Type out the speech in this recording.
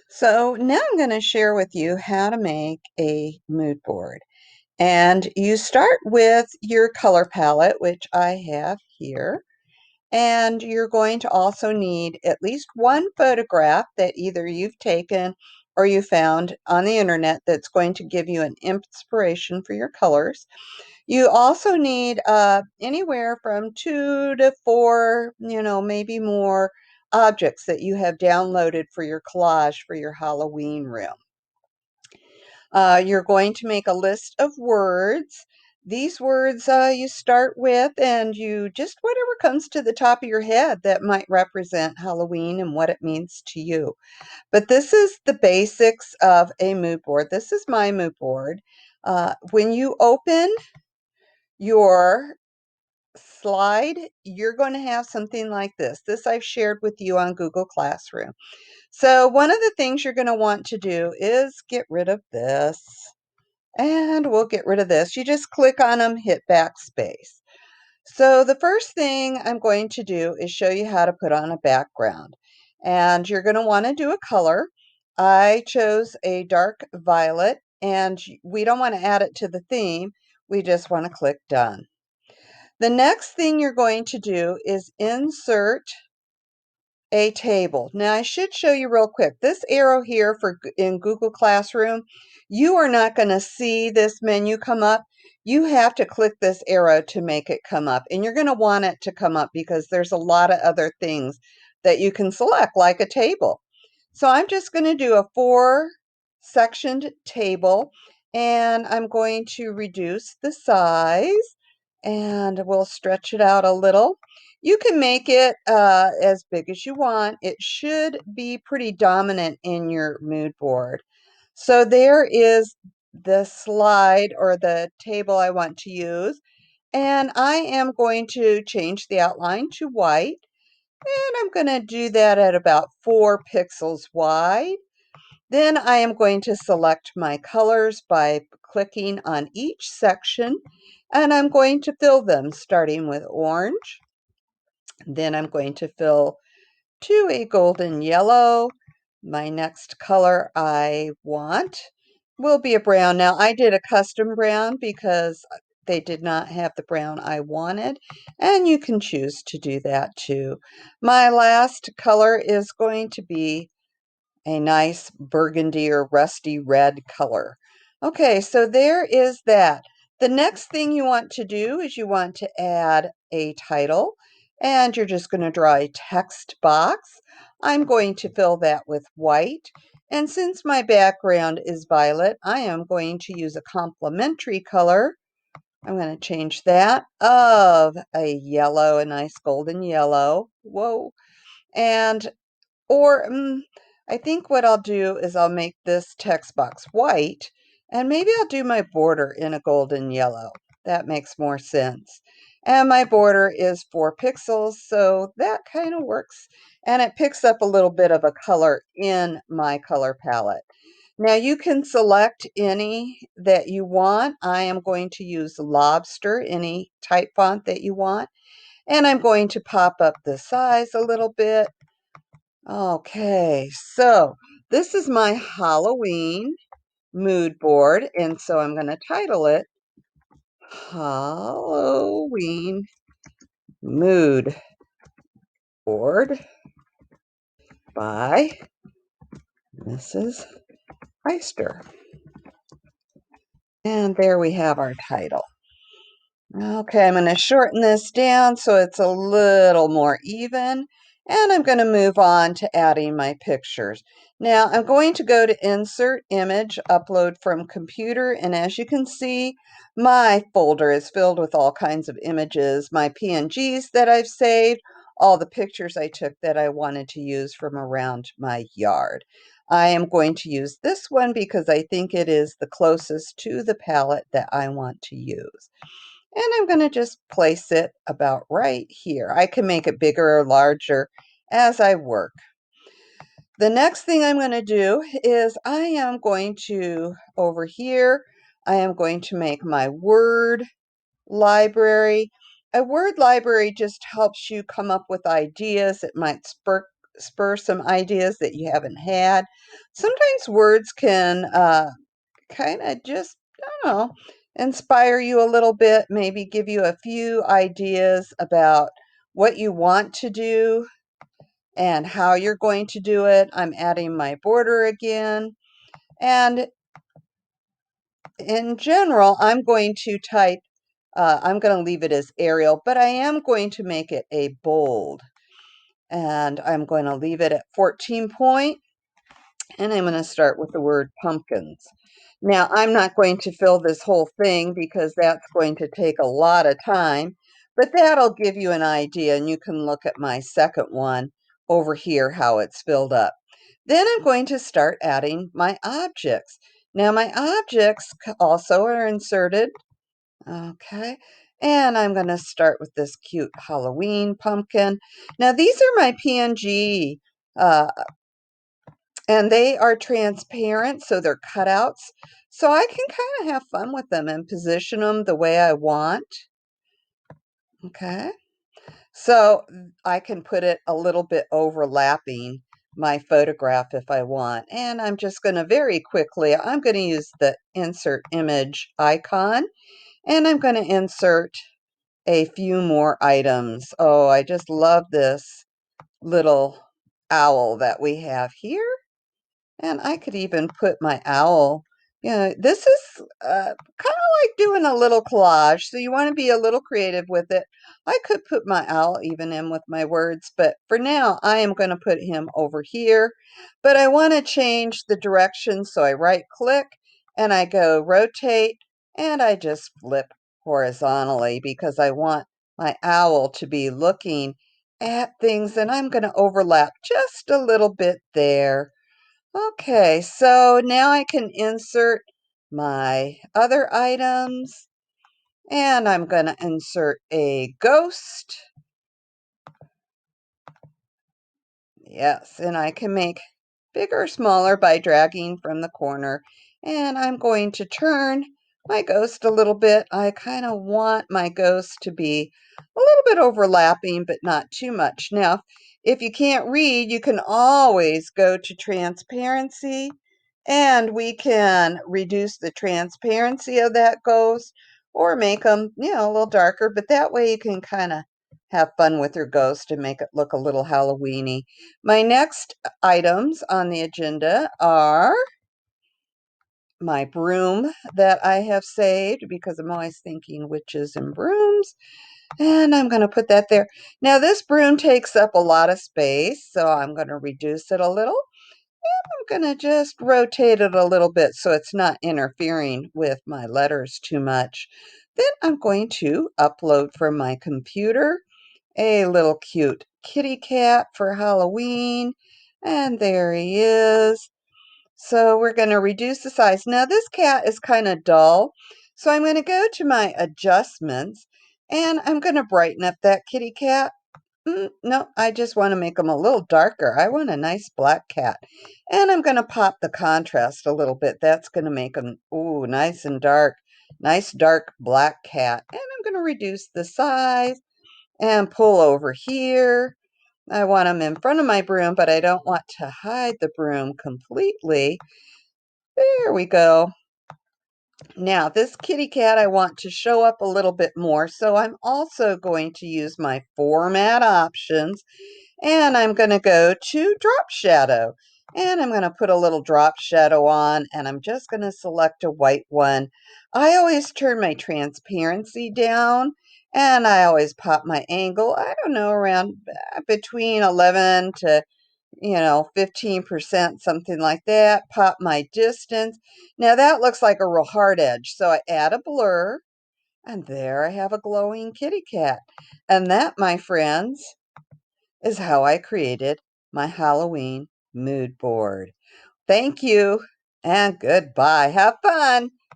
So now I'm going to share with you how to make a mood board. And you start with your color palette, which I have here. And you're going to also need at least one photograph that either you've taken or you found on the internet that's going to give you an inspiration for your colors. You also need anywhere from 2 to 4, maybe more objects that you have downloaded for your collage for your Halloween room. You're going to make a list of words. These words you start with, and you just whatever comes to the top of your head that might represent Halloween and what it means to you. But this is the basics of a mood board. This is my mood board. When you open your slide, you're going to have something like this. This I've shared with you on Google Classroom. So one of the things you're going to want to do is get rid of this. And we'll get rid of this. You just click on them, hit backspace. So the first thing I'm going to do is show you how to put on a background. And you're going to want to do a color. I chose a dark violet, and we don't want to add it to the theme. We just want to click done. The next thing you're going to do is insert a table. Now I should show you real quick. This arrow here in Google Classroom, you are not going to see this menu come up. You have to click this arrow to make it come up. And you're going to want it to come up because there's a lot of other things that you can select, like a table. So I'm just going to do a 4-sectioned table, and I'm going to reduce the size, and we'll stretch it out a little. You can make it as big as you want. It should be pretty dominant in your mood board. So there is the slide or the table I want to use. And I am going to change the outline to white. And I'm going to do that at about 4 pixels wide. Then I am going to select my colors by clicking on each section. And I'm going to fill them starting with orange. Then I'm going to fill to a golden yellow. My next color I want will be a brown. Now I did a custom brown because they did not have the brown I wanted, and you can choose to do that too. My last color is going to be a nice burgundy or rusty red color. Okay, so there is that. The next thing you want to do is you want to add a title, and you're just going to draw a text box. I'm going to fill that with white, and since my background is violet, I am going to use a complementary color. I'm going to change that of a yellow, a nice golden yellow. Whoa. And or I think what I'll do is I'll make this text box white, and maybe I'll do my border in a golden yellow. That makes more sense. And my border is 4 pixels, so that kind of works. And it picks up a little bit of a color in my color palette. Now you can select any that you want. I am going to use Lobster, any type font that you want. And I'm going to pop up the size a little bit. Okay, so this is my Halloween mood board, and so I'm going to title it Halloween Mood Board by Mrs. Heister. And there we have our title. Okay, I'm going to shorten this down so it's a little more even, and I'm going to move on to adding my pictures. Now, I'm going to go to Insert Image, Upload from Computer, and as you can see, my folder is filled with all kinds of images, my PNGs that I've saved, all the pictures I took that I wanted to use from around my yard. I am going to use this one because I think it is the closest to the palette that I want to use. And I'm going to just place it about right here. I can make it bigger or larger as I work. The next thing I'm going to do is I am going to, over here, I am going to make my word library. A word library just helps you come up with ideas. It might spur some ideas that you haven't had. Sometimes words can kind of just, I don't know, inspire you a little bit, maybe give you a few ideas about what you want to do and how you're going to do it. I'm adding my border again. And in general, I'm going to type, I'm going to leave it as Arial, but I am going to make it a bold. And I'm going to leave it at 14 point, and I'm going to start with the word pumpkins. Now, I'm not going to fill this whole thing because that's going to take a lot of time, but that'll give you an idea, and you can look at my second one over here, how it's filled up. Then I'm going to start adding my objects. Now, my objects also are inserted. Okay. And I'm going to start with this cute Halloween pumpkin. Now, these are my PNG, uh, and they are transparent, so they're cutouts. So I can kind of have fun with them and position them the way I want. Okay. So I can put it a little bit overlapping my photograph if I want. And I'm just going to very quickly, I'm going to use the insert image icon, and I'm going to insert a few more items. Oh, I just love this little owl that we have here. And I could even put my owl, this is kind of like doing a little collage. So you want to be a little creative with it. I could put my owl even in with my words, but for now, I am going to put him over here. But I want to change the direction. So I right click and I go rotate, and I just flip horizontally because I want my owl to be looking at things, and I'm going to overlap just a little bit there. Okay, so now I can insert my other items, and I'm going to insert a ghost. Yes, and I can make bigger or smaller by dragging from the corner. And I'm going to turn my ghost a little bit. I kind of want my ghost to be a little bit overlapping, but not too much. Now, if you can't read, you can always go to transparency, and we can reduce the transparency of that ghost or make them, a little darker, but that way you can kind of have fun with your ghost and make it look a little Halloweeny. My next items on the agenda are my broom that I have saved because I'm always thinking witches and brooms. And I'm going to put that there. Now, this broom takes up a lot of space, so I'm going to reduce it a little. I'm going to just rotate it a little bit so it's not interfering with my letters too much. Then I'm going to upload from my computer a little cute kitty cat for Halloween. And there he is. So we're going to reduce the size. Now this cat is kind of dull. So I'm going to go to my adjustments, and I'm going to brighten up that kitty cat. No, I just want to make them a little darker. I want a nice black cat. And I'm going to pop the contrast a little bit. That's going to make them, ooh, nice and dark. Nice dark black cat. And I'm going to reduce the size and pull over here. I want them in front of my broom, but I don't want to hide the broom completely. There we go. Now, this kitty cat I want to show up a little bit more, so I'm also going to use my format options, and I'm going to go to drop shadow. And I'm going to put a little drop shadow on, and I'm just going to select a white one. I always turn my transparency down, and I always pop my angle, I don't know, around between 11 to 15%, something like that. Pop my distance. Now that looks like a real hard edge. So I add a blur, and there I have a glowing kitty cat. And that, my friends, is how I created my Halloween mood board. Thank you and goodbye. Have fun.